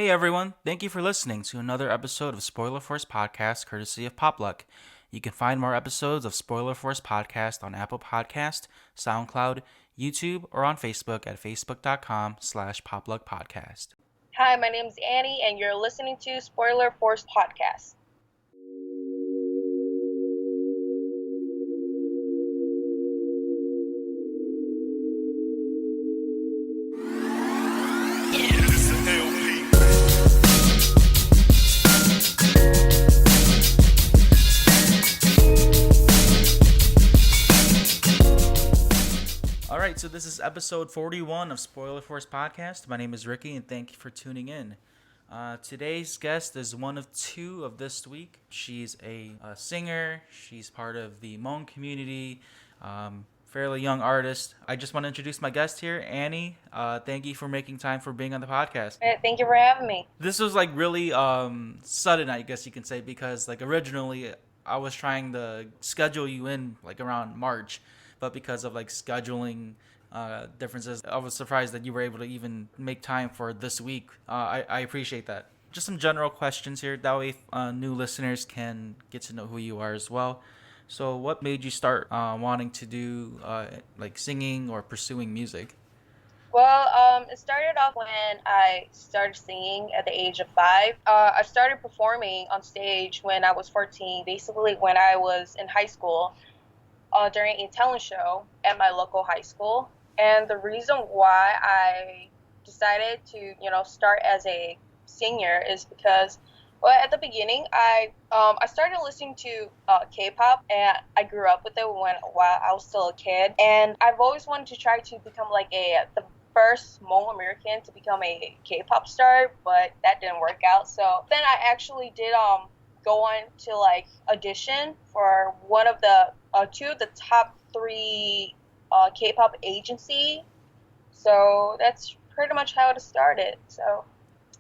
Hey everyone, thank you for listening to another episode of Spoiler Force Podcast courtesy of Popluck. You can find more episodes of Spoiler Force Podcast on Apple Podcast, SoundCloud, YouTube, or on Facebook at facebook.com/popluckpodcast. Hi, my name is Annie, and you're listening to Spoiler Force Podcast. Alright, so this is episode 41 of Spoiler Force Podcast. My name is Ricky, and thank you for tuning in. Today's guest is one of two of this week. She's a singer. She's part of the Hmong community, fairly young artist. I just want to introduce my guest here, Annie. Thank you for making time for being on the podcast. Thank you for having me. This was like really sudden, I guess you can say, because like originally I was trying to schedule you in like around March, but because of like scheduling differences, I was surprised that you were able to even make time for this week. I appreciate that. Just some general questions here. That way new listeners can get to know who you are as well. So what made you start wanting to do like singing or pursuing music? Well, it started off when I started singing at the age of 5. I started performing on stage when I was 14, basically when I was in high school, during a talent show at my local high school. And the reason why I decided to, start as a singer is because, well, at the beginning, I started listening to K-pop, and I grew up with it while I was still a kid. And I've always wanted to try to become like the first Hmong American to become a K-pop star, but that didn't work out. So then I actually did go on to like audition for one of the two of the top 3 K-pop agency. So that's pretty much how it started. So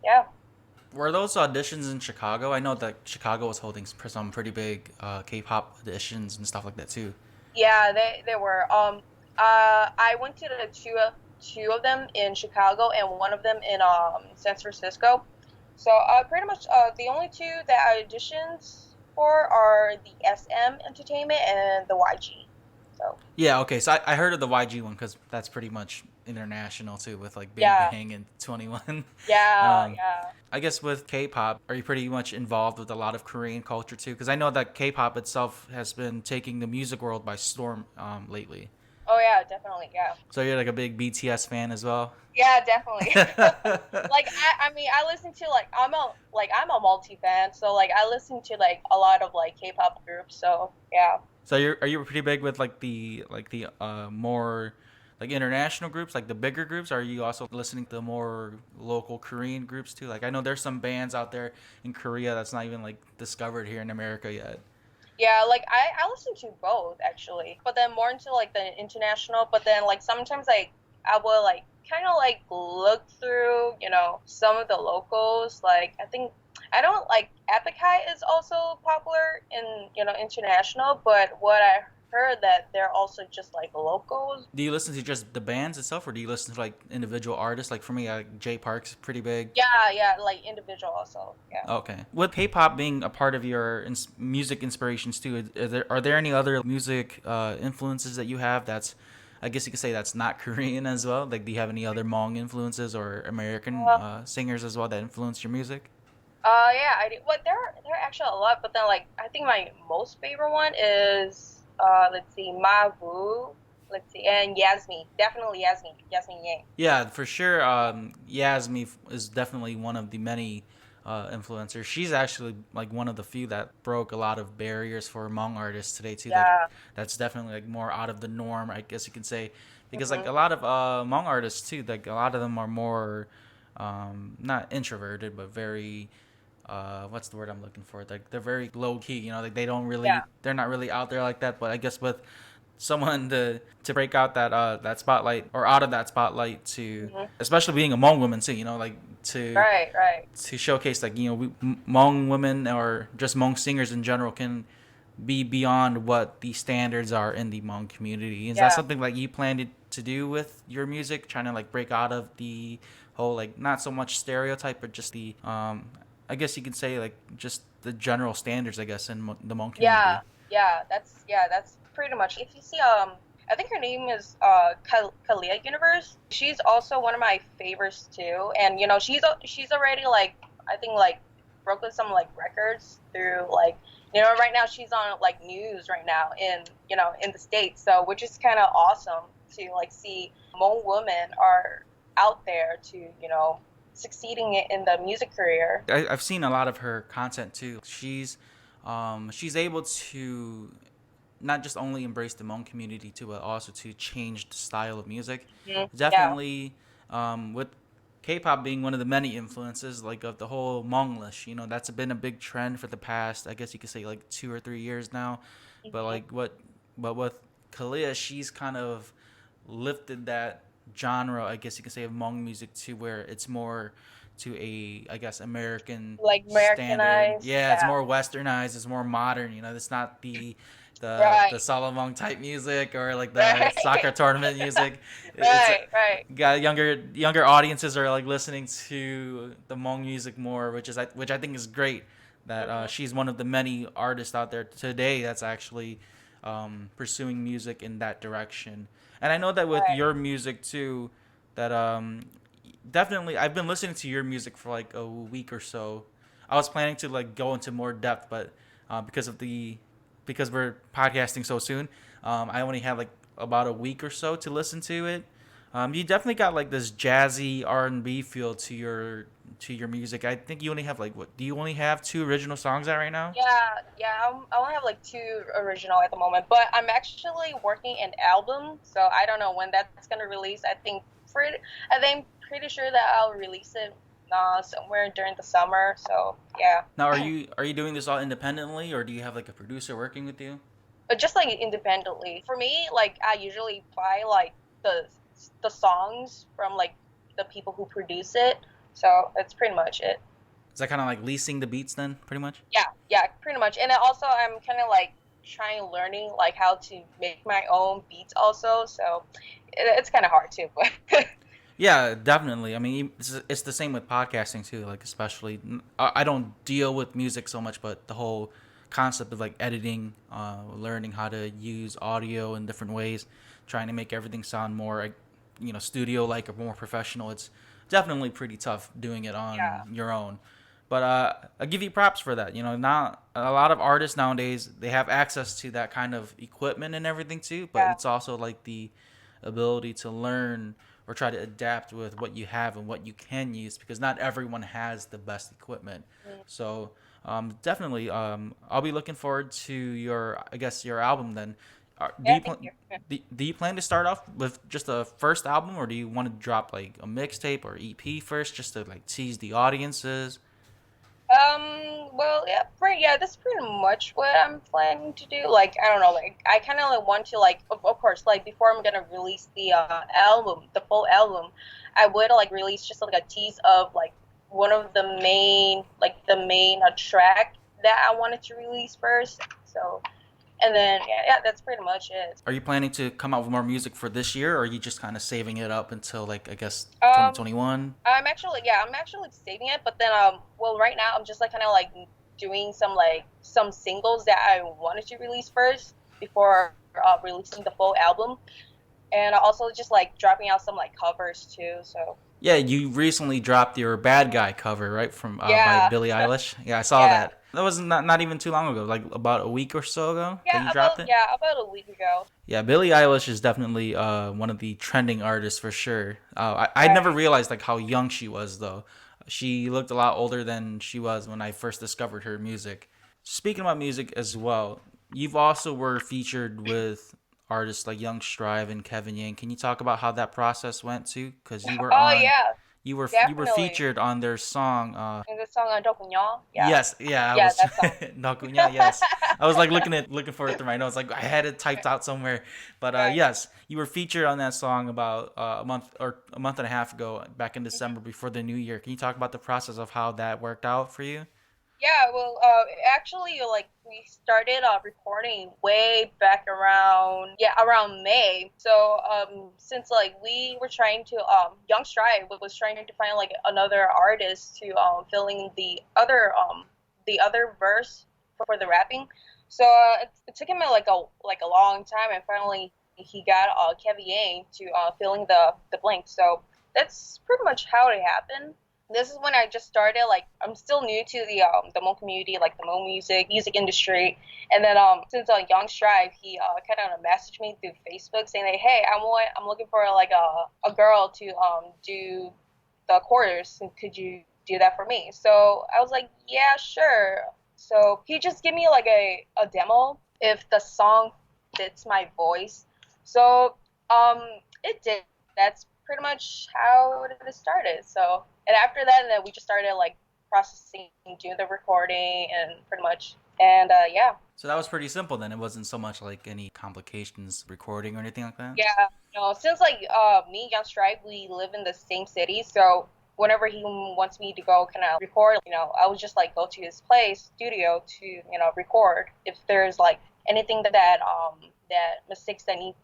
yeah. Were those auditions in Chicago? I know that Chicago was holding some pretty big K-pop auditions and stuff like that too. Yeah, they were. I went to the two of them in Chicago and one of them in San Francisco. So pretty much the only two that I auditioned for are the SM Entertainment and the YG. So Yeah, okay. So I heard of the YG one because that's pretty much international too, with like Big yeah, Bang and 21. yeah, um, yeah. I guess with K-pop, are you pretty much involved with a lot of Korean culture too? Because I know that K-pop itself has been taking the music world by storm lately. Oh yeah, definitely, yeah. So you're like a big BTS fan as well. Yeah, definitely. Like I mean I listen to I'm a multi fan, so like I listen to like a lot of like K-pop groups, so yeah. So are you pretty big with like the more like international groups, like the bigger groups? Or are you also listening to more local Korean groups too? Like I know there's some bands out there in Korea that's not even like discovered here in America yet. Yeah, like I listen to both actually, but then more into like the international. But then like sometimes like I will like kind of like look through some of the locals. Like I don't like Epic High is also popular in international, but what I heard that they're also just like locals. Do you listen to just the bands itself, or do you listen to like individual artists? Like for me, Jay Park's pretty big. Yeah, like individual also. Yeah. Okay. With K-pop being a part of your music inspirations too, are there any other music influences that you have that's, I guess you could say that's not Korean as well? Like, do you have any other Hmong influences or American Uh, singers as well that influence your music? yeah, I do. Well, there are actually a lot, but then like I think my most favorite one is let's see, Mavu, let's see, and Yasmi, definitely Yasmi Yang. Yeah, for sure. Yasmi is definitely one of the many influencers. She's actually like one of the few that broke a lot of barriers for Hmong artists today too. Yeah. That's definitely like more out of the norm, I guess you can say, because like Mhm. a lot of Hmong artists too, like a lot of them are more not introverted, but very what's the word I'm looking for? Like they're very low key, like Yeah. they're not really out there like that. But I guess with someone to break out that spotlight, or out of that spotlight, to Mhm. especially being a Hmong woman too, like to Right, right. showcase like Hmong women or just Hmong singers in general can be beyond what the standards are in the Hmong community. Is that Yeah. something like you plan to do with your music, trying to like break out of the whole like not so much stereotype, but just the I guess you could say like just the general standards, I guess, in the Hmong Yeah, community. that's pretty much. If you see, I think her name is Kalia Universe. She's also one of my favorites too, and she's already like I think like broken some like records through like right now she's on like news right now in in the States, so which is kind of awesome to like see Hmong women are out there to succeeding in the music career. I've seen a lot of her content too. She's able to not just only embrace the Hmong community too, but also to change the style of music. Yeah. Definitely, with K-pop being one of the many influences, like of the whole Hmonglish, that's been a big trend for the past, I guess you could say like 2 or 3 years now. But Hmm. like but with Kalia, she's kind of lifted that genre, I guess you could say, of Hmong music to where it's more to a, I guess, American Like standard. Americanized. Yeah, it's Yeah. more westernized. It's more modern. It's not the Right. Solomon type music or like the soccer Right. tournament music. It's Right. Right. got younger audiences are like listening to the Hmong music more, which I think is great. That Hmm. she's one of the many artists out there today that's actually pursuing music in that direction. And I know that with Right. your music too, that definitely I've been listening to your music for like a week or so. I was planning to like go into more depth, but because we're podcasting so soon, I only have like about a week or so to listen to it. You definitely got like this jazzy R&B feel to your music. I think you only have like what? Do you only have two original songs out right now? Yeah. I only have like two original at the moment, but I'm actually working an album, so I don't know when that's gonna release. I think pretty sure that I'll release it somewhere during the summer. So yeah. Now, are you doing this all independently, or do you have like a producer working with you? But just like independently. For me, like I usually buy like the the songs from like the people who produce it. So that's pretty much it. Is that kind of like leasing the beats then, pretty much? Yeah, pretty much. And also I'm kind of like trying learning like how to make my own beats also. So it's kind of hard too, but Yeah, definitely. I mean, it's the same with podcasting too. Like, especially, I don't deal with music so much, but the whole concept of like editing, learning how to use audio in different ways, trying to make everything sound more, like, studio like or more professional. It's definitely pretty tough doing it on yeah. your own. But I give you props for that. Now a lot of artists nowadays they have access to that kind of equipment and everything too. But Yeah. it's also like the ability to learn or try to adapt with what you have and what you can use because not everyone has the best equipment. Mm. So definitely, I'll be looking forward to I guess, your album then. Do Yeah, you thank you. do you plan to start off with just a first album, or do you want to drop like a mixtape or EP first, just to like tease the audiences? Well, yeah, yeah, that's pretty much what I'm planning to do. Like, I don't know, like, I kind of like want to, like, of course, like, before I'm gonna release the album, the full album, I would, like, release just, like, a tease of, like, one of the main track that I wanted to release first. So, and then, yeah, that's pretty much it. Are you planning to come out with more music for this year, or are you just kind of saving it up until like, I guess, Um, 2021? I'm actually saving it, but then well, right now I'm just like kind of like doing some singles that I wanted to release first before releasing the full album, and also just like dropping out some like covers too. So Yeah, you recently dropped your "Bad Guy" cover, right, from by yeah, Billie Eilish. Yeah, I saw yeah, that. That was not even too long ago, like about a week or so ago that you dropped it. about a week ago. Yeah, Billie Eilish is definitely one of the trending artists for sure. I'd never Right. realized like how young she was though. She looked a lot older than she was when I first discovered her music. Speaking about music as well, you've also were featured with artists like Yungstrive and Kevin Yang. Can you talk about how that process went too? Because Oh yeah, you were definitely. featured on their song. And the song on Dokunyo, yeah, Yes, yeah, I yeah, was that song. Nakunya, yes. I was like looking for it through my notes. Like I had it typed out somewhere. But Right. yes, you were featured on that song about a month and a half ago, back in Mhm. December before the new year. Can you talk about the process of how that worked out for you? Yeah, well, actually, like we started recording way back around, yeah, around May. So, since like we were trying to, Yungstrive was trying to find like another artist to fill in the other verse for the rapping. So it took him like a long time, and finally he got Kevin to fill in the blank. So that's pretty much how it happened. This is when I just started. Like I'm still new to the Hmong community, like the Hmong music industry. And then since Young Strive, he kind of messaged me through Facebook saying like, hey, I'm looking for like a girl to do the chorus. And could you do that for me? So I was like, yeah, sure. So he just gave me like a demo if the song fits my voice. So um it did. That's pretty much how it started. So and after that, then we just started like processing, doing the recording, and pretty much, and yeah, So that was pretty simple then. It wasn't so much like any complications recording or anything like that. yeah. Since like me and Young Stripe, we live in the same city, so whenever he wants me to go kind of record, I would just like go to his place studio to record if there's like anything that mistakes that need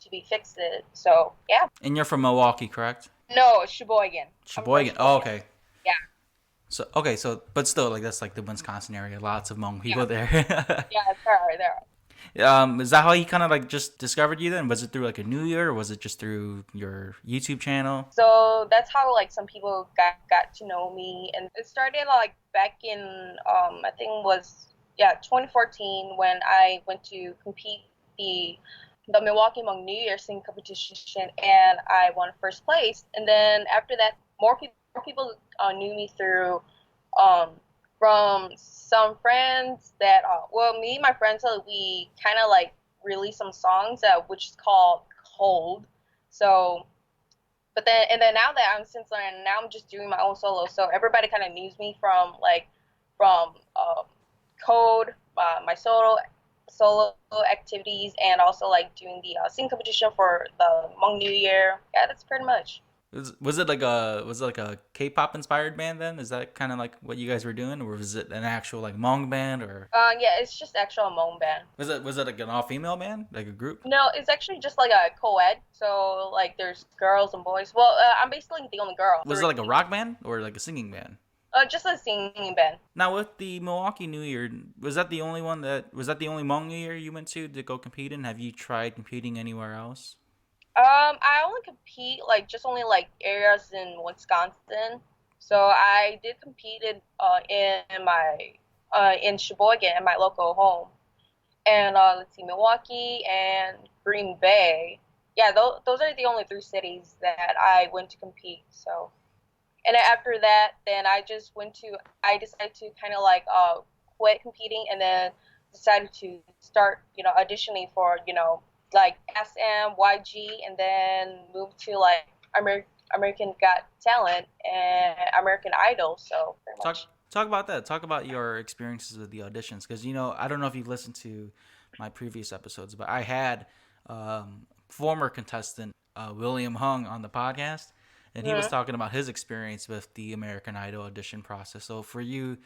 to be fixed. So yeah. And you're from Milwaukee, correct? No, Sheboygan. I'm from Sheboygan. Oh, Sheboygan. okay. Yeah. So okay, so but still, like that's like the Wisconsin area. Lots of Hmong Yeah. people there. Yeah. There are. Is that how he kind of like just discovered you then? Was it through like a New Year, or was it just through your YouTube channel? So that's how like some people got to know me, and it started like back in I think it was, yeah, 2014 when I went to compete the Milwaukee Hmong New Year singing competition, and I won first place. And then after that, more people knew me through um from some friends that well, me and my friends, we kind of like released some songs which is called Cold. So but then and then now that I'm since then now I'm just doing my own solo. So everybody kind of knows me from Code, my solo activities, and also like doing the singing competition for the Hmong New Year. Yeah, that's pretty much. Was it like a K-pop inspired band then? Is that kind of like what you guys were doing, or was it an actual like Hmong band, or Yeah, it's just actual Hmong band. was it like an all female band, like a group? No, it's actually just like a co-ed. So like there's girls and boys. Well, I'm basically the only girl. Was it like a rock band or like a singing band? Just a singing band. Now with the Milwaukee New Year, was that the only Hmong New Year you went to go compete in? Have you tried competing anywhere else? I only compete like just only like areas in Wisconsin. So I did compete in my in Sheboygan, in my local home, and let's see, Milwaukee and Green Bay. Yeah, those are the only three cities that I went to compete. So, and then after that, then I decided to kind of like quit competing, and then decided to start auditioning for like SM, YG, and then moved to like American Got Talent and American Idol. So pretty Talk much. talk about that. Talk about your experiences with the auditions, because I don't know if you've listened to my previous episodes, but I had former contestant William Hung on the podcast, and he was Mm-hmm. talking about his experience with the American Idol audition process. So for you,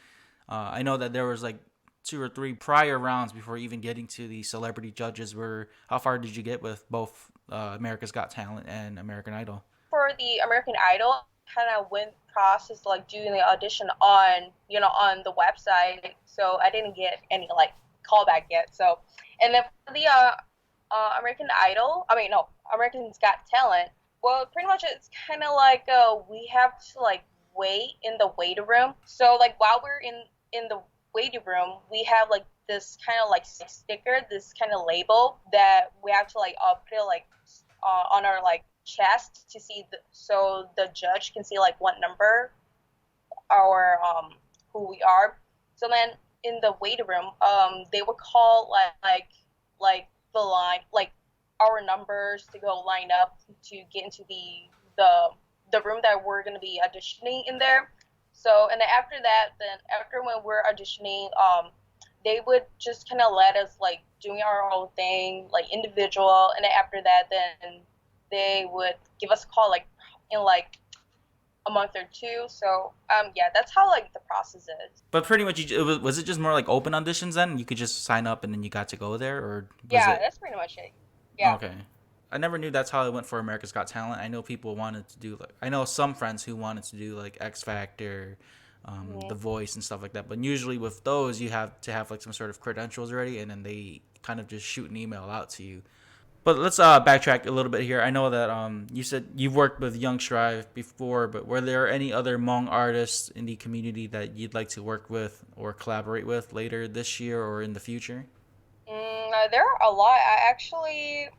I know that there was like two or three prior rounds before even getting to the celebrity judges. Where how far did you get with both America's Got Talent and American Idol? For the American Idol, kind of went process like doing the audition on on the website. So I didn't get any like callback yet. So and then for the American Idol, I mean no, American's Got Talent. Well, pretty much it's kind of like we have to like wait in the waiting room. So like while we're in the waiting room, we have like this kind of like sticker, this kind of label that we have to like put it like on our like chest to see so the judge can see like what number our who we are. So then in the waiting room, they would call like the line like our numbers to go line up to get into the the room that we're gonna be auditioning in there. So and then after that, then after when we're auditioning, they would just kind of let us like doing our own thing, like individual, and then after that, then they would give us a call like in like a month or two. So yeah, that's how like the process is. But pretty much, was it just more like open auditions then? You could just sign up and then you got to go there, or was Yeah, it? that's pretty much it. Yeah. Okay. I never knew that's how it went for America's Got Talent. I know people wanted to do like I know some friends who wanted to do like X Factor, The Hmm. Voice and stuff like that. But usually with those, you have to have like some sort of credentials already, and then they kind of just shoot an email out to you. But let's backtrack a little bit here. I know that you said you've worked with Yungstrive before, but were there any other Hmong artists in the community that you'd like to work with or collaborate with later this year or in the future? There are a lot. I actually,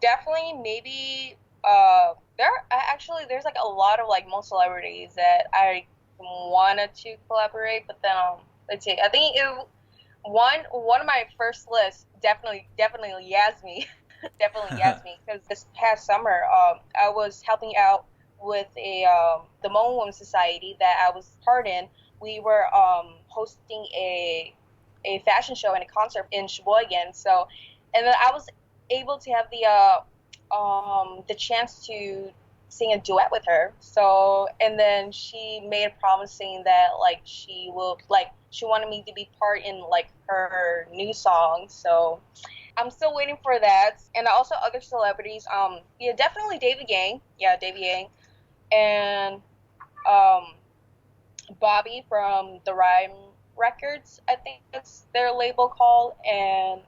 definitely, maybe, there's like a lot of like most celebrities that I wanted to collaborate, but then, let's see, I think one of my first lists, definitely Yasmi, definitely Yasmi, because this past summer, I was helping out with the Hmong Women's Society that I was part in. We were hosting a fashion show and a concert in Sheboygan. So, and then I was able to have the chance to sing a duet with her. So, and then she made a promise saying that like she wanted me to be part in like her new song. So, I'm still waiting for that. And also other celebrities. Yeah, definitely David Yang. Yeah, David Yang. And um, Bobby from the Rhyme Records, I think that's their label called, and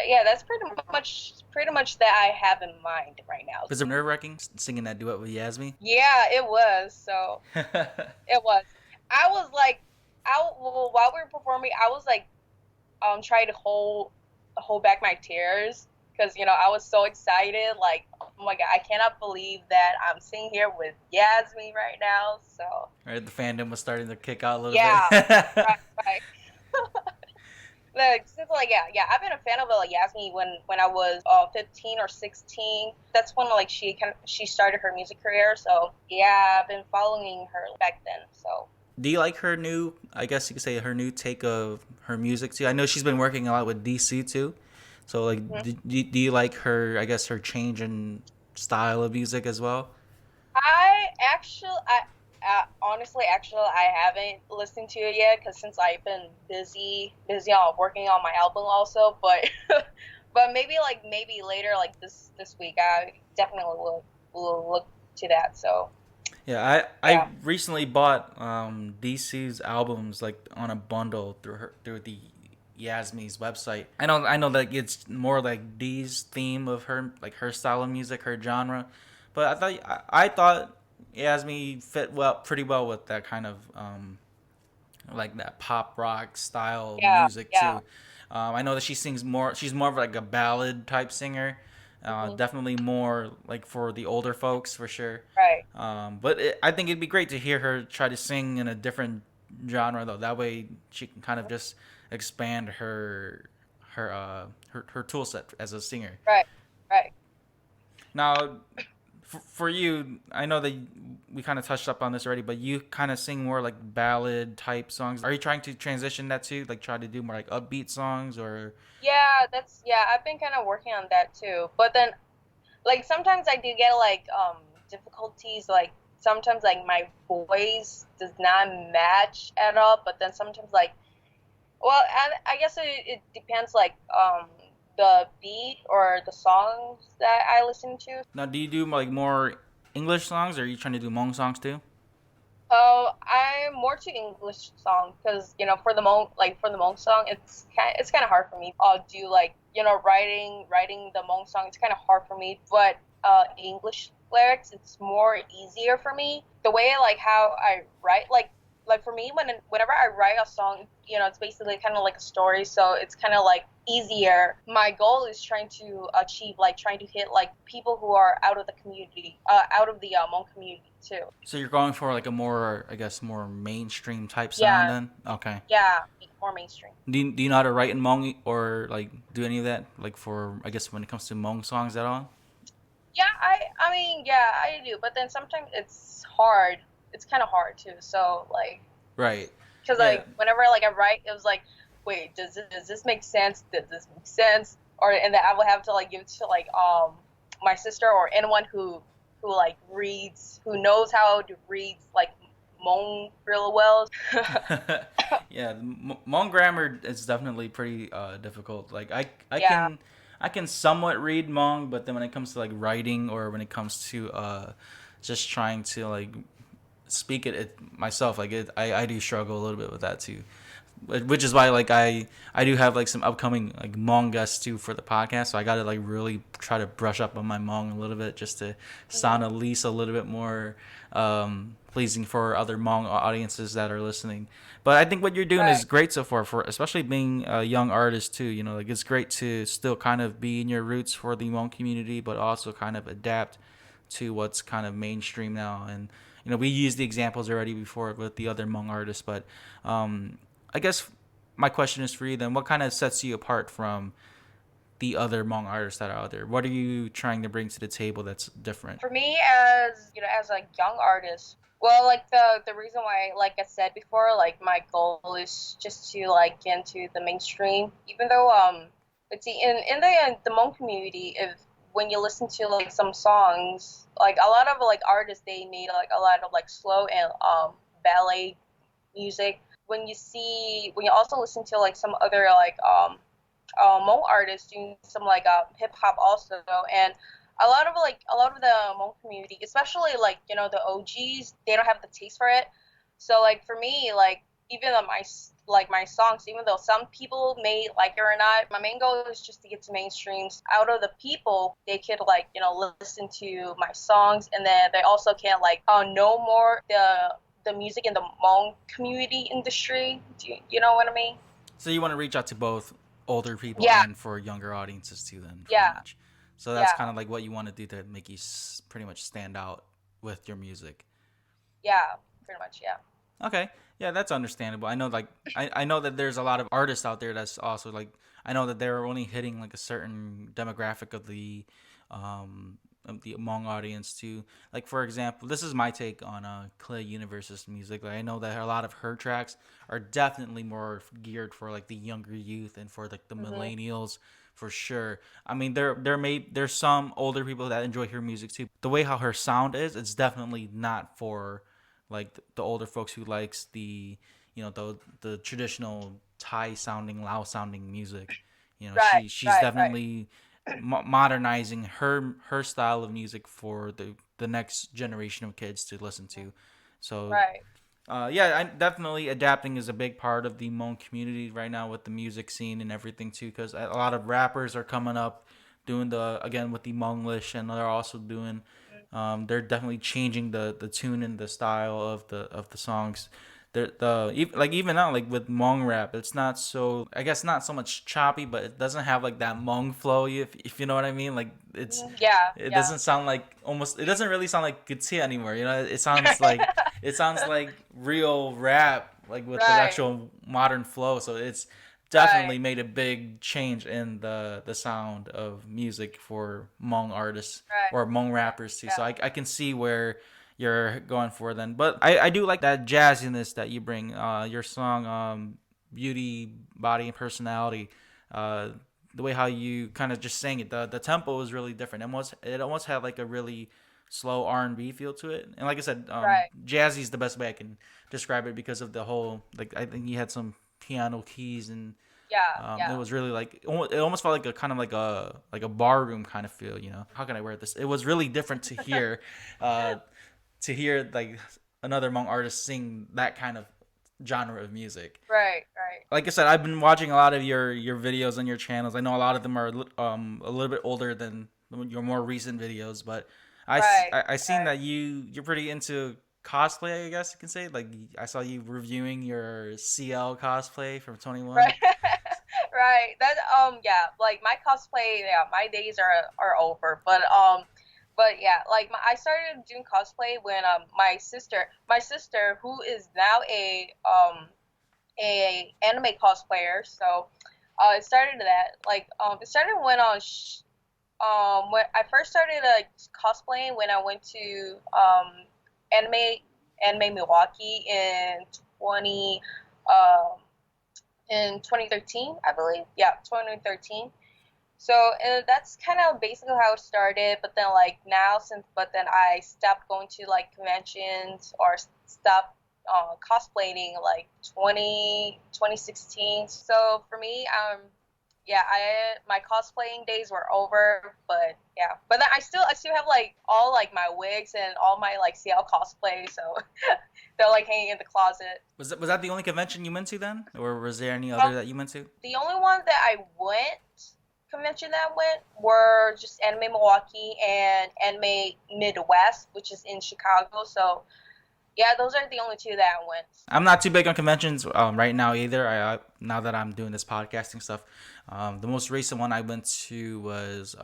yeah, that's pretty much that I have in mind right now. Was it nerve wracking singing that duet with Yasmi? Yeah, it was. So it was. I was like, well, while we were performing, I was like, trying to hold back my tears because I was so excited. Like, oh my god, I cannot believe that I'm sitting here with Yasmin right now. So Right, the fandom was starting to kick out a little yeah, bit. right, right. Like, since like yeah, I've been a fan of like Yasmin when I was 15 or 16. That's when like she started her music career. So yeah, I've been following her back then. So Do you like her new, I guess you could say, her new take of her music too? I know she's been working a lot with DC too. So like, mhm. do you like her? I guess her change in style of music as well. I actually I. Honestly, I haven't listened to it yet because since I've been busy on working on my album also. But but maybe later, like this week, I definitely will look to that. So Yeah, I yeah. recently bought DC's albums like on a bundle through the Yasmi's website. I know that it's more like D's theme of her, like her style of music, her genre, but I thought Yasmi fit pretty well with that kind of like that pop rock style Yeah, music yeah. too. I know that she sings more. She's more of like a ballad type singer. Hmm. Definitely more like for the older folks for sure. Right. I think it'd be great to hear her try to sing in a different genre though. That way she can kind of just expand her tool set as a singer. Right. Right. Now, for you, I know that we kind of touched up on this already, but you kind of sing more like ballad type songs. Are you trying to transition that too? Like try to do more like upbeat songs or? Yeah, I've been kind of working on that too. But then like sometimes I do get like difficulties like sometimes like my voice does not match at all, but then sometimes like well, I guess it depends like the beat or the songs that I listen to. Now, do you do like more English songs, or are you trying to do Hmong songs too? I'm more to English song because for the Hmong song it's kind of hard for me. Do like writing the Hmong song. It's kind of hard for me, but English lyrics it's more easier for me. The way like how I write like for me whenever I write a song, it's basically kind of like a story, so it's kind of like easier. My goal is trying to hit like people who are out of the community, out of the Hmong community too. So you're going for like a more, I guess, more mainstream type sound Yeah, then? Okay. yeah, more mainstream. Do you know how to write in Hmong or like do any of that? Like for, I guess, when it comes to Hmong songs at all? Yeah, I mean, yeah, I do, but then sometimes it's hard. It's kind of hard too. So like, Right. because Yeah. like whenever like I write, it was like, wait, does this make sense? Does this make sense? Or and then I will have to like give it to like my sister or anyone who who knows how to read like Hmong real well. Yeah, Hmong grammar is definitely pretty difficult. Like Yeah, I can somewhat read Hmong, but then when it comes to like writing or when it comes to just trying to like speak it myself, like I do struggle a little bit with that too. Which is why like I do have like some upcoming like Hmong guests too for the podcast, so I gotta like really try to brush up on my Hmong a little bit just to sound hmm at least a little bit more pleasing for other Hmong audiences that are listening. But I think what you're doing right. is great so far, for especially being a young artist too. You know, like it's great to still kind of be in your roots for the Hmong community, but also kind of adapt to what's kind of mainstream now. And you know, we used the examples already before with the other Hmong artists, but I guess my question is for you then. What kind of sets you apart from the other Hmong artists that are out there? What are you trying to bring to the table that's different? For me, as you know, as a young artist, well, like the reason why, like I said before, like my goal is just to like get into the mainstream. Even though but see, in the Hmong community, if when you listen to like some songs, like a lot of like artists, they made like a lot of like slow and ballet music. When you also listen to like some other like Hmong artists doing some like hip hop also, and a lot of the Hmong community, especially like the OGs, they don't have the taste for it. So like for me, like even my songs, even though some people may like it or not, my main goal is just to get to mainstreams. Out of the people, they could like listen to my songs, and then they also can like know more the music in the Hmong community industry. Do you know what I mean? So you want to reach out to both older people Yeah, and for younger audiences too, then pretty yeah, much. So that's yeah, kind of like what you want to do to make you pretty much stand out with your music. yeah, pretty much, yeah. Okay, yeah, that's understandable. I know, like, I know that there's a lot of artists out there that's also like, I know that they're only hitting like a certain demographic of the Hmong audience too. Like for example, this is my take on Clay Universe's music. Like I know that a lot of her tracks are definitely more geared for like the younger youth and for like the hmm millennials for sure. I mean, there's some older people that enjoy her music too. The way how her sound is, it's definitely not for like the older folks who likes the the traditional Thai sounding, Lao sounding music. You know, Right, she's right, right. definitely modernizing her style of music for the next generation of kids to listen to. So Right. yeah, definitely adapting is a big part of the Hmong community right now with the music scene and everything too, because a lot of rappers are coming up doing the again with the Hmonglish, and they're also doing they're definitely changing the tune and the style of the songs. Like even now like with Hmong rap, it's not so, I guess not so much choppy, but it doesn't have like that Hmong flow. If you know what I mean, like Yeah, it yeah. doesn't sound like, almost it doesn't really sound like Gutsia anymore. You know, it sounds like real rap, like with the Right, actual modern flow. So it's right, definitely made a big change in the sound of music for Hmong artists right. or Hmong Yeah, rappers too. So yeah. I can see where you're going for then. But I do like that jazziness that you bring. Your song, Beauty, Body, and Personality. Uh, the way how you kind of just sang it, the tempo was really different. It almost had like a really slow R&B feel to it. And like I said, Right. jazzy is the best way I can describe it because of the whole, like I think you had some piano keys, and Yeah, it yeah. was really like it almost felt like a kind of like a bar room kind of feel. You know, how can I wear this? It was really different uh, to hear like another Hmong artist sing that kind of genre of music. Right, right. Like I said, I've been watching a lot of your videos on your channels. I know a lot of them are a little bit older than your more recent videos, but Right, I seen right. that you're pretty into cosplay. I guess you can say. Like I saw you reviewing your CL cosplay from 21. Right. Right. That yeah, like my cosplay, yeah, my days are over. But yeah, like I started doing cosplay when my sister who is now a anime cosplayer, so it started that like it started when I first started cosplaying when I went to anime Milwaukee 20 um in 2013, I believe. Yeah, 2013. So and that's kind of basically how it started. But then like now but then I stopped going to like conventions or stopped cosplaying like 2016. So for me, yeah, I my cosplaying days were over, but yeah, but then I still have like all like my wigs and all my like CL cosplay, so they're like hanging in the closet. Was that the only convention you went to then, or was there any Um, other that you went to? the only one that I went convention that I went were just Anime Milwaukee and Anime Midwest, which is in Chicago. So yeah, those are the only two that I went. I'm not too big on conventions right now either. Now that I'm doing this podcasting stuff, the most recent one I went to was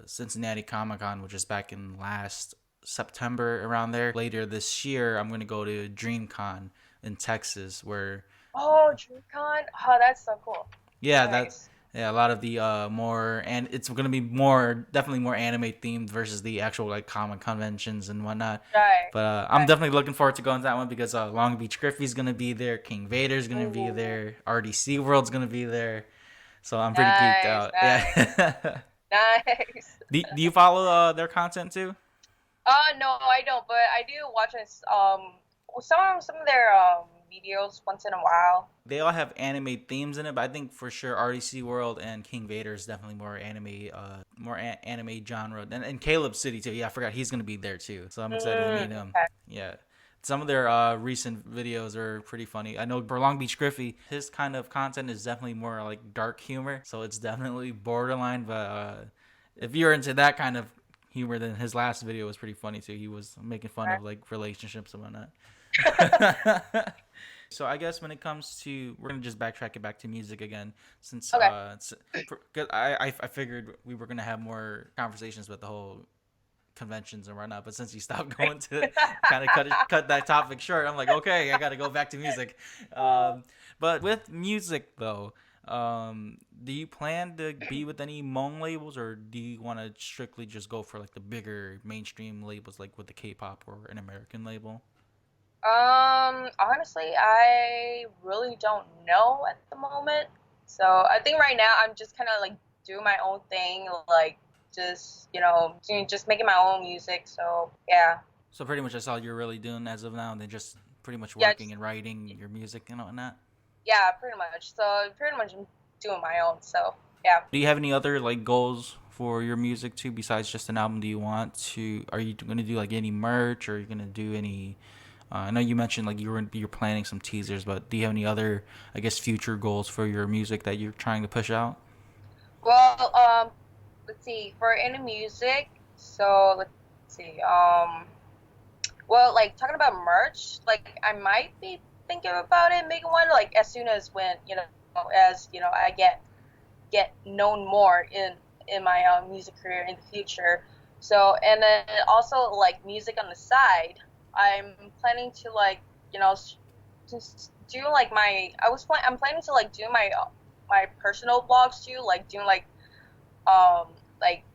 Cincinnati Comic Con, which is back in last September around there. Later this year, I'm gonna go to DreamCon in Texas, where Oh, DreamCon! Oh, that's so cool. yeah, Nice. a lot of the more, and it's gonna be more, definitely more anime themed versus the actual like comic conventions and whatnot. Right. But I'm Right. definitely looking forward to going to that one because Long Beach Griffey's gonna be there, King Vader's gonna be Ooh, there, RDC World's gonna be there. So I'm pretty geeked nice, out. nice, Yeah. nice. Do you follow their content too? No, I don't, but I do watch this, some of their videos once in a while. They all have anime themes in it, but I think for sure RDC World and King Vader is definitely more anime, anime genre, and Caleb City too. Yeah, I forgot he's gonna be there too, so I'm excited to meet him. Okay. Yeah, some of their recent videos are pretty funny. I know for Long Beach Griffey, his kind of content is definitely more like dark humor, so it's definitely borderline. But if you're into that kind of humor, then his last video was pretty funny too. He was making fun of like relationships and whatnot. So I guess when it comes to, we're gonna just backtrack it back to music again, since Okay. cause I figured we were gonna have more conversations with the whole conventions and whatnot, but since you stopped going to kind of cut that topic short, I'm like, okay, I got to go back to music. But with music though, do you plan to be with any Hmong labels, or do you want to strictly just go for like the bigger mainstream labels, like with the K-pop or an American label? Honestly, I really don't know at the moment. So I think right now I'm just kind of like doing my own thing, like just, just making my own music. So yeah, So pretty much that's all you're really doing as of now, and then just pretty much yeah, working just, and writing your music and whatnot. yeah, pretty much. So pretty much I'm doing my own. So yeah. Do you have any other like goals for your music too besides just an album? Do you want to? Are you gonna do like any merch, or are you gonna do any? I know you mentioned like you're planning some teasers, but do you have any other, I guess, future goals for your music that you're trying to push out? Well, let's see. For any music, so let's see. Well, like talking about merch, like I might be thinking about it, making one like as soon as when as I get known more in my music career in the future. So and then also like music on the side, I'm planning to like just do like I'm planning to like do my personal vlogs too, like doing like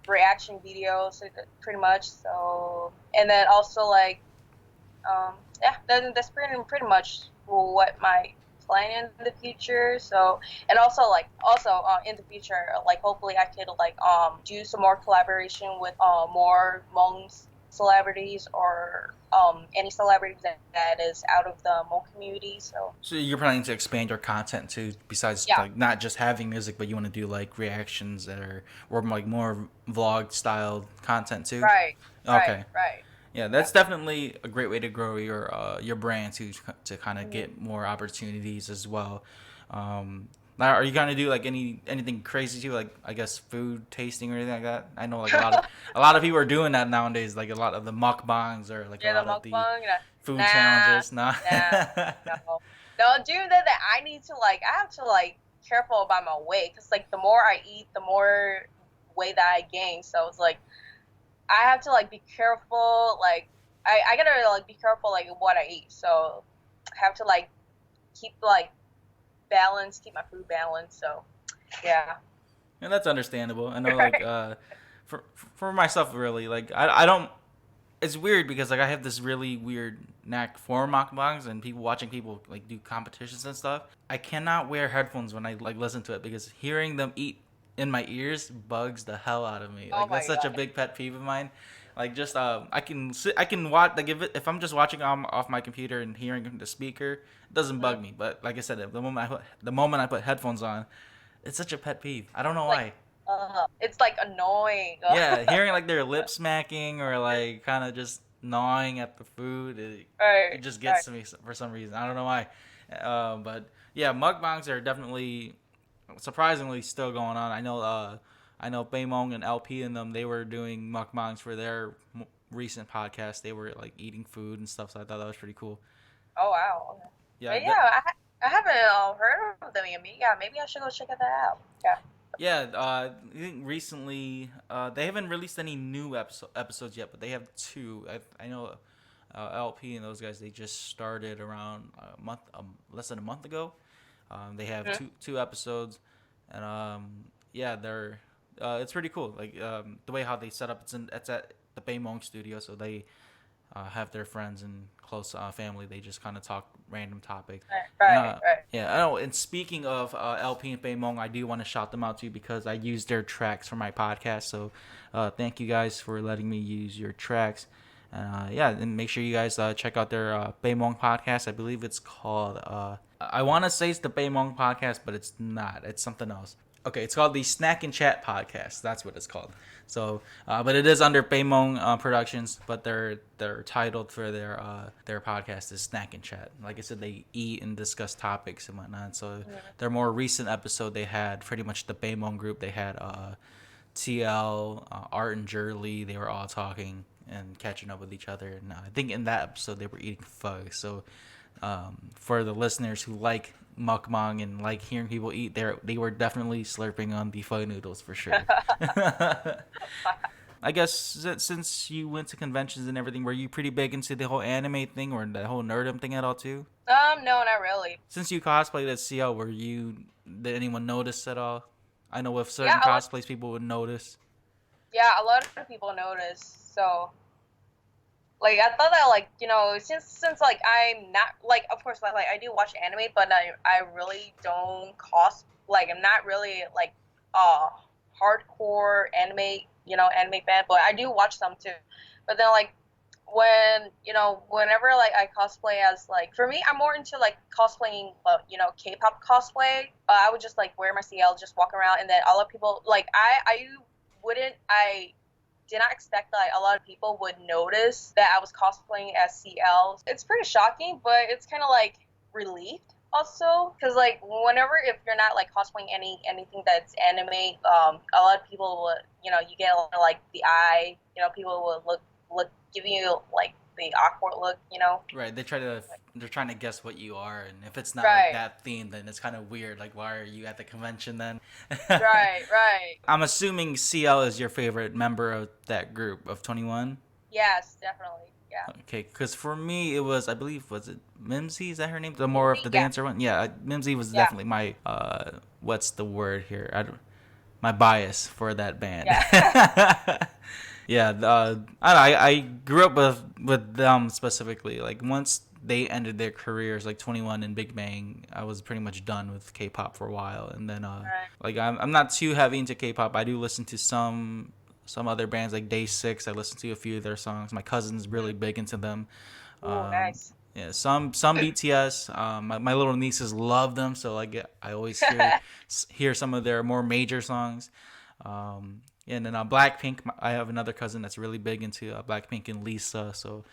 reaction videos pretty much. So and then also like yeah, that's pretty much what my plan in the future. So and also in the future, like hopefully I could like do some more collaboration with more Hmong celebrities or any celebrities that is out of the Hmong community. So So you're planning to expand your content too, besides yeah, like not just having music, but you want to do like reactions that are or like more vlog style content too. right, right, Okay. right. Yeah, Yeah. that's definitely a great way to grow your brand to kind of Mhm. get more opportunities as well. Now, are you gonna do like anything crazy too, like I guess food tasting or anything like that? I know like a lot of people are doing that nowadays, like a lot of the mukbangs or like a Yeah, the lot of the mukbang. food Nah, challenges. Nah. nah, no, no. Doing that, I need to like, I have to like careful about my weight because like the more I eat, the more weight that I gain. So it's like I have to like be careful. Like I gotta like be careful like what I eat. So I have to like keep like balance, keep my food balance. So yeah. And that's understandable. I know like for myself really like I don't, it's weird because like I have this really weird knack for mukbangs and people watching people like do competitions and stuff. I cannot wear headphones when I like listen to it because hearing them eat in my ears bugs the hell out of me. Oh Like that's my such a god. big pet peeve of mine. Like just I can watch like if I'm just watching off my computer and hearing the speaker, it doesn't Mhm. bug me. But like I said, the moment I put headphones on, it's such a pet peeve. I don't know Like, why. it's like annoying. Yeah, hearing like their lip smacking or like kind of just gnawing at the food, it Right, just right. gets to me for some reason. I don't know why. But yeah, mukbangs are definitely surprisingly still going on. I know Baymong and LP and them, they were doing mukbangs for their recent podcast. They were like eating food and stuff, so I thought that was pretty cool. Oh wow. Okay. Yeah, But yeah, I haven't heard of them yet. Yeah, maybe I should go check that out. Yeah. yeah. I think recently they haven't released any new episodes yet, but they have two. I know LP and those guys, they just started around less than a month ago. They have Mhm. two episodes, and yeah, they're it's pretty cool. Like the way how they set up, it's at the Baymong studio, so they have their friends and close family. They just kind of talk random topics. Right, And right, right. yeah, I know. And speaking of LP and Baymong, I do want to shout them out too because I use their tracks for my podcast. So thank you guys for letting me use your tracks. Yeah, and make sure you guys check out their Baymong podcast. I believe it's called. I want to say it's the Baymong podcast, but it's not. It's something else. Okay, it's called the Snack and Chat podcast. That's what it's called. So, but it is under Baymong Productions. But they're titled for their podcast is Snack and Chat. Like I said, they eat and discuss topics and whatnot. So Mhm. their more recent episode, they had pretty much the Baymong group. They had TL, Art and Jurley. They were all talking and catching up with each other. And I think in that episode they were eating pho. So for the listeners who like mukbang and like hearing people eat, they were definitely slurping on the pho noodles for sure. I guess since you went to conventions and everything, were you pretty big into the whole anime thing or the whole nerdum thing at all too? No, not really. Since you cosplayed as CL, did anyone notice at all? I know with Yeah, certain cosplays, people would notice. a lot of people notice. So, like, I thought that, like, since like I'm not like, of course, like I do watch anime, but I really don't like I'm not really like uh hardcore anime fan, but I do watch some too. But then like whenever like I cosplay as like for me, I'm more into like cosplaying, K-pop cosplay. I would just like wear my CL, just walk around, and then a lot of people like I did not expect that like, a lot of people would notice that I was cosplaying as CL. It's pretty shocking, but it's kind of like relieved also because like whenever if you're not like cosplaying anything that's anime, a lot of people would you get like the eye, people would look give you like the awkward look. Right, they're trying to guess what you are, and if it's not like Right, that theme, then it's kind of weird. Like, why are you at the convention then? right, right. I'm assuming CL is your favorite member of that group of 21. Yes, definitely. Yeah. Okay, because for me, I believe, was it Mimsy? Is that her name? The more of the Yeah, dancer one? Yeah, Mimsy was yeah, definitely my, what's the word here? My bias for that band. yeah. Yeah, I grew up with them specifically. Like once they ended their careers, like 21 and Big Bang, I was pretty much done with K-pop for a while. And then Right. like I'm not too heavy into K-pop. I do listen to some other bands like Day Six. I listen to a few of their songs. My cousin's really big into them. Ooh, Um, nice. yeah, some BTS. My little nieces love them, so I always hear some of their more major songs. And then Blackpink. I have another cousin that's really big into Blackpink and Lisa. So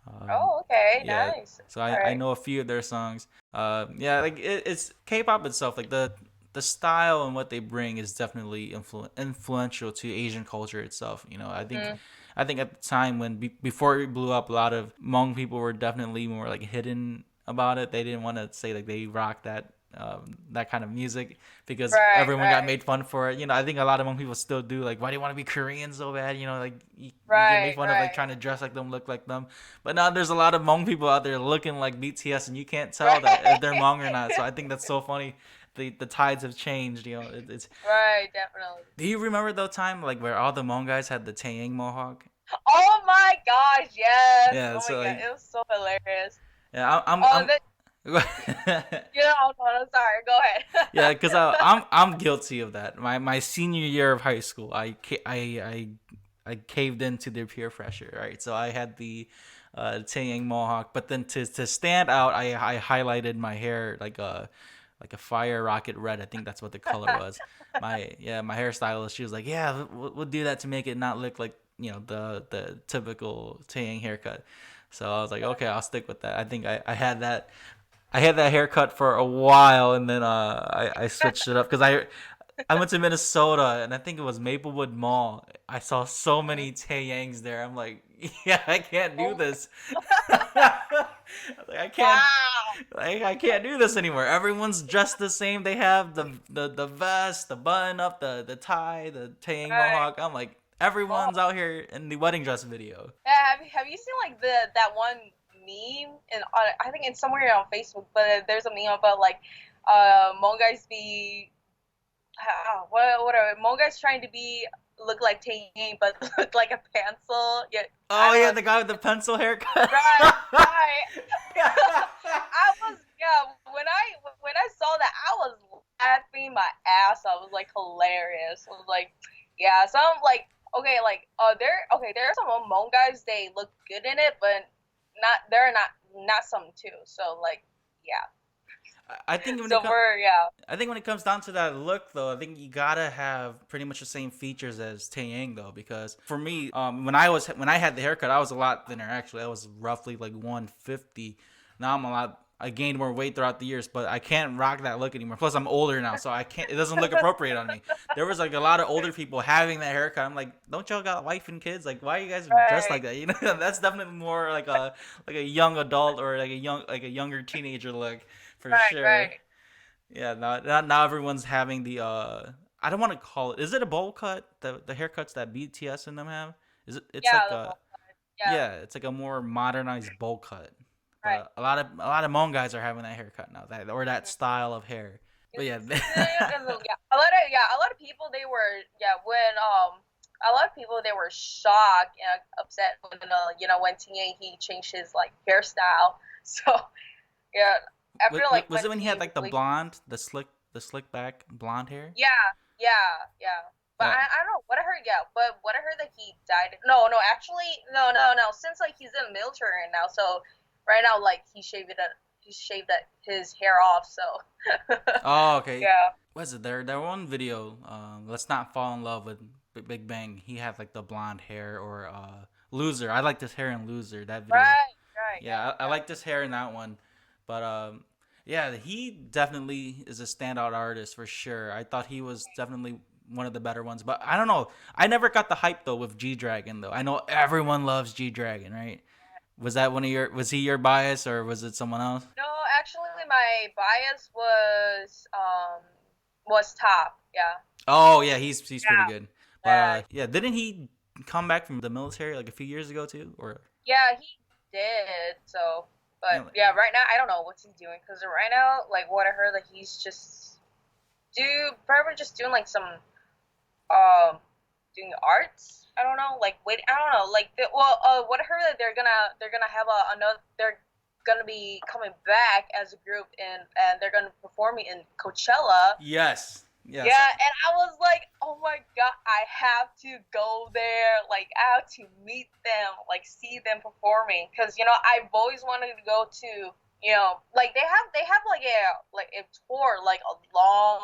um, Oh, okay, yeah, nice. so All I right. know a few of their songs. Yeah, like it's K-pop itself. Like the style and what they bring is definitely influential to Asian culture itself. Mm, I think at the time when before it blew up, a lot of Hmong people were definitely more like hidden about it. They didn't want to say like they rock that kind of music because right, everyone got right, made fun for it. I think a lot of Hmong people still do. Like, why do you want to be Korean so bad? Like you get made right, fun of like right, trying to dress like them, look like them. But now there's a lot of Hmong people out there looking like BTS, and you can't tell that if they're right, Hmong or not. So I think that's so funny. The tides have changed. It's. right, definitely. Do you remember the time like where all the Hmong guys had the Taeyang mohawk? Oh my gosh, yes. Yeah. Oh my So god, like, it was so hilarious. yeah, Oh, I'm. I'm sorry. Go ahead. Yeah, because I'm guilty of that. My senior year of high school, I caved into their peer pressure, right? So I had the Taeyang mohawk, but then to stand out, I highlighted my hair like a fire rocket red. I think that's what the color was. My hairstylist, she was like, yeah, we'll do that to make it not look like the typical Taeyang haircut. So I was like, okay, I'll stick with that. I think I had that haircut for a while, and then I switched it up because I went to Minnesota, and I think it was Maplewood Mall. I saw so many Taeyangs there. I'm like, yeah, I can't do Oh, this. Like, wow. I can't do this anymore. Everyone's dressed the same. They have the vest, the button up, the tie, the Taeyang Right. mohawk. I'm like, Oh, everyone's out here in the wedding dress video. yeah, have you seen like the that one meme and I think it's somewhere on Facebook, but there's a meme about like Hmong guys be what are Hmong guys trying to be look like Tae but look like a pencil. Yeah, I Oh don't yeah, know. the guy with the pencil haircut. Right, right. I was yeah when I saw that I was laughing my ass off. It was like hilarious. It was like yeah, some like okay like there are some Hmong guys they look good in it, but not some too. So like yeah. I think when it So comes we're yeah I think when it comes down to that look, though, I think you gotta have pretty much the same features as Taeyang, though, because for me, when I had the haircut, I was a lot thinner. Actually, I was roughly like 150. Now I'm a lot. I gained more weight throughout the years, but I can't rock that look anymore. Plus, I'm older now, so I can't. It doesn't look appropriate on me. There was like a lot of older people having that haircut. I'm like, don't y'all got wife and kids? Like, why are you guys dressed right like that? You know, that's definitely more like a young adult or like a younger teenager look for sure. right Yeah, now everyone's having the I don't want to call it. Is it a bowl cut? The haircuts that BTS and them have? Is it? It's yeah like the a ball yeah yeah, it's like a more modernized bowl cut. right. But a lot of Hmong guys are having that haircut now, that or that style of hair. But yeah, Yeah, a lot of people they were yeah when a lot of people they were shocked and upset when when TA he changed his like hairstyle. So yeah, after like was when it when he he had like the really blonde, the slick back blonde hair? yeah. But Yeah. I don't know what I heard. Yeah, but what I heard that he died. No, actually, no. Since like he's in the military now, so right now like he shaved that his hair off. So Oh, okay. yeah, Was it there one video? Let's not fall in love with Big Bang. He had like the blonde hair or Loser. I like this hair in Loser. That video. right, Yeah, I yeah. like this hair in that one. But yeah, he definitely is a standout artist for sure. I thought he was definitely one of the better ones. But I don't know. I never got the hype though with G Dragon though. I know everyone loves G Dragon, right? Was he your bias or was it someone else? No, actually, my bias was top. Yeah, Oh yeah, he's pretty good. But yeah, yeah, didn't he come back from the military like a few years ago too? Or yeah. He did. So, you know, but yeah, right now I don't know what he's doing because right now, like what I heard, that he's just probably just doing like some um doing arts. I don't know, like wait, I don't know, like what I heard that they're gonna have another they're gonna be coming back as a group and they're gonna be performing in Coachella. yes, yes. Yeah, and I was like, oh my god, I have to go there. Like, I have to meet them, like, see them performing. Because, I've always wanted to go to, like, they have like a tour, long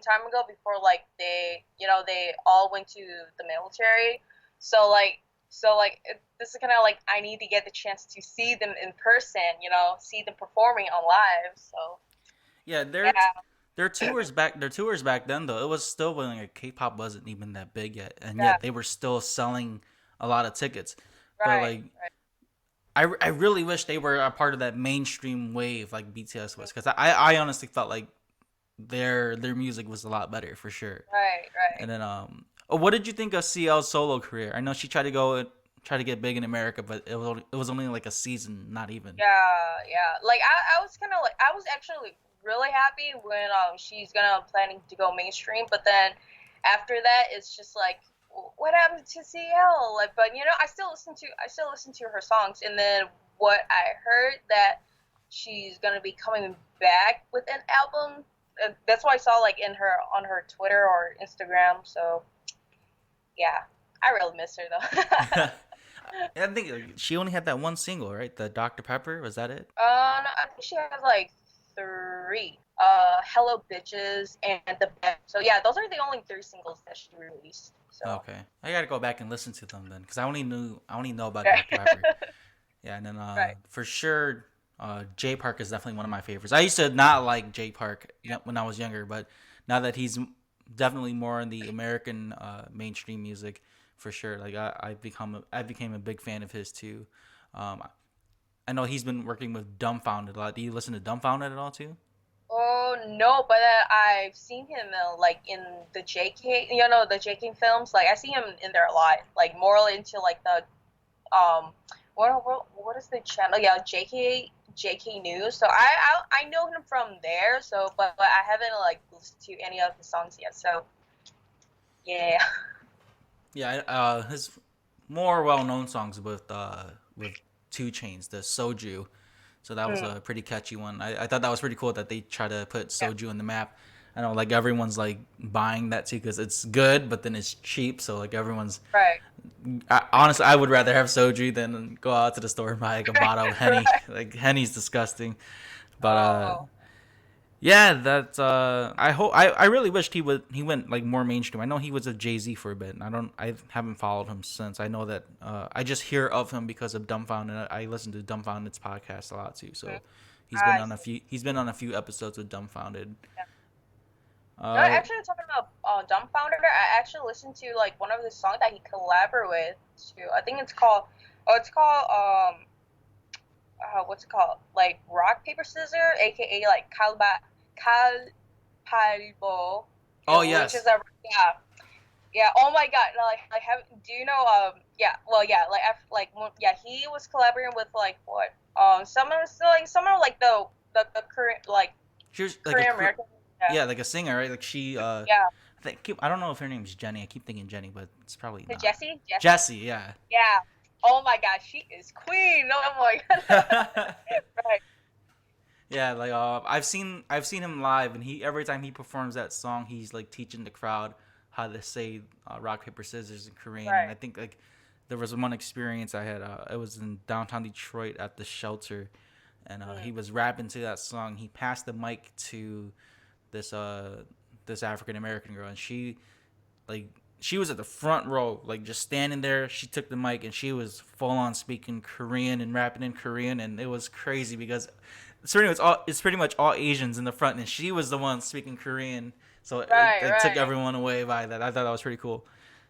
time ago before, like, they all went to the military. So, this is kind of like, I need to get the chance to see them in person, see them performing on live. So, Yeah, yeah, their tours back then though, it was still when like K-pop wasn't even that big yet, and yeah, yet they were still selling a lot of tickets. But right. like I really wish they were a part of that mainstream wave like BTS was, because I honestly felt like their music was a lot better for sure. Right. And then what did you think of CL's solo career? I know she tried to get big in America, but it was only like a season, not even. Yeah. Like I was kind of like I was actually really happy when she's gonna planning to go mainstream, but then after that it's just like what happened to CL? Like, but I still listen to her songs, and then what I heard that she's gonna be coming back with an album That's what I saw like in her on her Twitter or Instagram. So yeah, I really miss her though. I think she only had that one single, right? The Dr. Pepper, was that it? No, I think she has like three. Hello Bitches and The Best. So yeah, those are the only three singles that she released. So Okay, I gotta go back and listen to them then, because I only know about right, Dr. Pepper. Yeah, and then right. for sure, Jay Park is definitely one of my favorites. I used to not like Jay Park when I was younger, but now that he's definitely more in the American mainstream music, for sure. Like I became a big fan of his too. Um, I know he's been working with Dumbfounded a lot. Do you listen to Dumbfounded at all too? Oh no, but I've seen him like in the JK, you know, the JK films. Like I see him in there a lot. Like more into like the what is the channel? Yeah, JK News. So I know him from there. So but I haven't like listened to any of the songs yet. So yeah. Yeah, his more well-known songs with Two Chains, the Soju. So that was Mm, a pretty catchy one. I thought that was pretty cool that they try to put yeah. Soju in the map. I know like everyone's like buying that too because it's good, but then it's cheap. So like everyone's Right. honestly, I would rather have Soju than go out to the store and buy like a bottle of Henny. Right. Like Henny's disgusting. But Oh. yeah, that I hope I really wished he went like more mainstream. I know he was a Jay-Z for a bit. And I haven't followed him since. I know that I just hear of him because of Dumbfounded. I listen to Dumbfounded's podcast a lot too. Mm, So I see. he's been on a few episodes with Dumbfounded. Yeah. No, Uh actually talking about Dumbfounder, I actually listened to like one of the songs that he collaborated with too. I think it's called what's it called? Like rock paper scissors, aka like Calpalbo, oh which yes. is a yeah yeah. Oh my god! Like have do you know yeah well yeah yeah he was collaborating with like what some of like the current like She was like Korean American yeah yeah, like a singer, right? Like she yeah I don't know if her name's Jenny. I keep thinking Jenny, but it's probably the not. Jessie Jessie, yeah. yeah. Oh my gosh, she is queen. Oh my god. Right. Yeah, like I've seen him live, and he every time he performs that song, he's like teaching the crowd how to say rock paper scissors in Korean. And Right. I think like there was one experience I had. It was in downtown Detroit at the shelter, and he Mm. was rapping to that song. He passed the mic to this this African American girl, and like she was at the front row, like just standing there. She took the mic and she was full on speaking Korean and rapping in Korean, and it was crazy because it's pretty much all Asians in the front, and she was the one speaking Korean. So Right, it took right. everyone away by that. I thought that was pretty cool,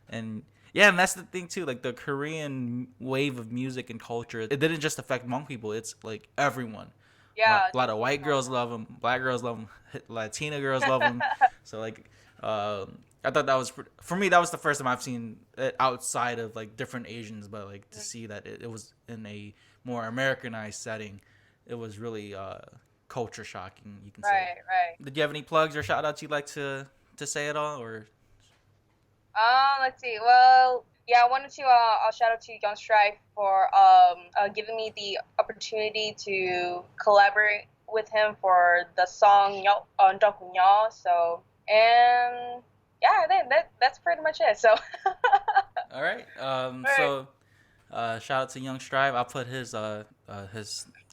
and yeah, and that's the thing too. Like the Korean wave of music and culture, it didn't just affect Hmong people. It's like everyone. Yeah, A lot of white girls love them, black girls love them, Latina girls love them. So like, I thought that was for me. That was the first time I've seen it outside of like different Asians, but like to see that it was in a more Americanized setting, it was really culture shocking. You can say. right, right. Did you have any plugs or shout outs you'd like to say at all, or Let's see. Well, yeah, I wanted to I'll shout out to Yungstrive for giving me the opportunity to collaborate with him for the song Nyo. So and yeah, that's pretty much it. So all right? right, Shout out to Young Strive. I'll put his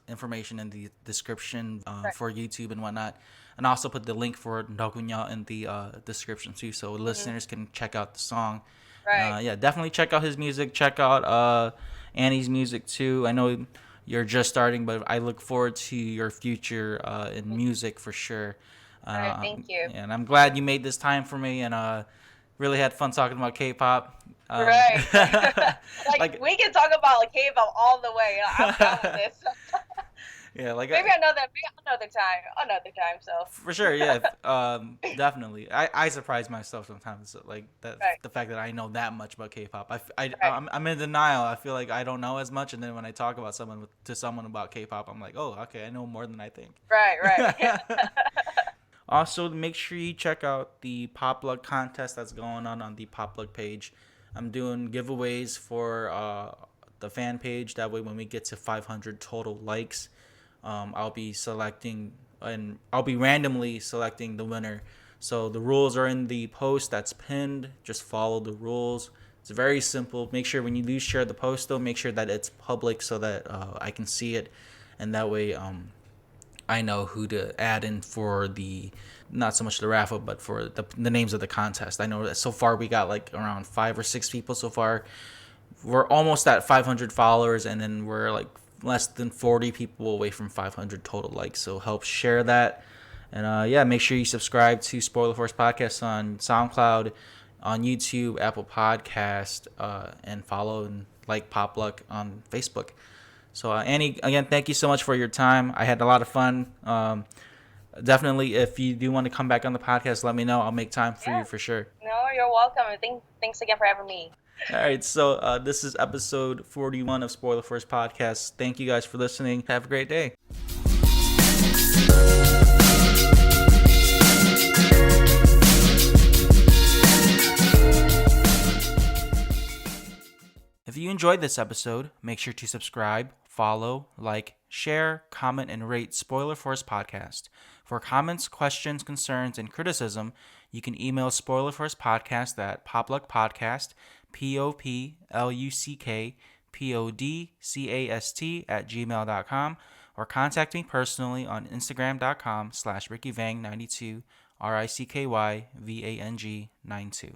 information in the description right, for YouTube and whatnot, and also put the link for Dokunya in the description too, so hmm listeners can check out the song. right. Yeah, definitely check out his music. Check out Annie's music too. I know you're just starting, but I look forward to your future in music for sure. All right, thank you. And I'm glad you made this time for me, and really had fun talking about K-pop. Right. Like Like we can talk about like K-pop all the way. I'm down with this. yeah, like Maybe another time. Another time. So for sure, yeah, definitely. I surprise myself sometimes, so, like that right, the fact that I know that much about K-pop. right, I'm in denial. I feel like I don't know as much, and then when I talk about to someone about K-pop, I'm like, oh, okay, I know more than I think. right, right. Also, make sure you check out the Poplug contest that's going on the Poplug page. I'm doing giveaways for the fan page. That way, when we get to 500 total likes, I'll be selecting and I'll be randomly selecting the winner. So the rules are in the post that's pinned. Just follow the rules. It's very simple. Make sure when you do share the post, though, make sure that it's public so that I can see it, and that way I know who to add in for the, not so much the raffle, but for the names of the contest. I know that so far we got like around 5 or 6 people so far. We're almost at 500 followers, and then we're like less than 40 people away from 500 total likes. So help share that. And yeah, make sure you subscribe to Spoiler Force Podcast on SoundCloud, on YouTube, Apple Podcast, and follow and like Pop Luck on Facebook. So Annie, again, thank you so much for your time. I had a lot of fun. Definitely, if you do want to come back on the podcast, let me know. I'll make time for you for sure. No, you're welcome. And thanks again for having me. All right, so this is episode 41 of Spoiler Force Podcast. Thank you guys for listening. Have a great day. If you enjoyed this episode, make sure to subscribe, follow, like, share, comment, and rate Spoiler Force Podcast. For comments, questions, concerns, and criticism, you can email Spoiler Force Podcast at popluckpodcast, popluckpodcast@gmail.com, or contact me personally on Instagram.com/RickyVang92, RickyVang92.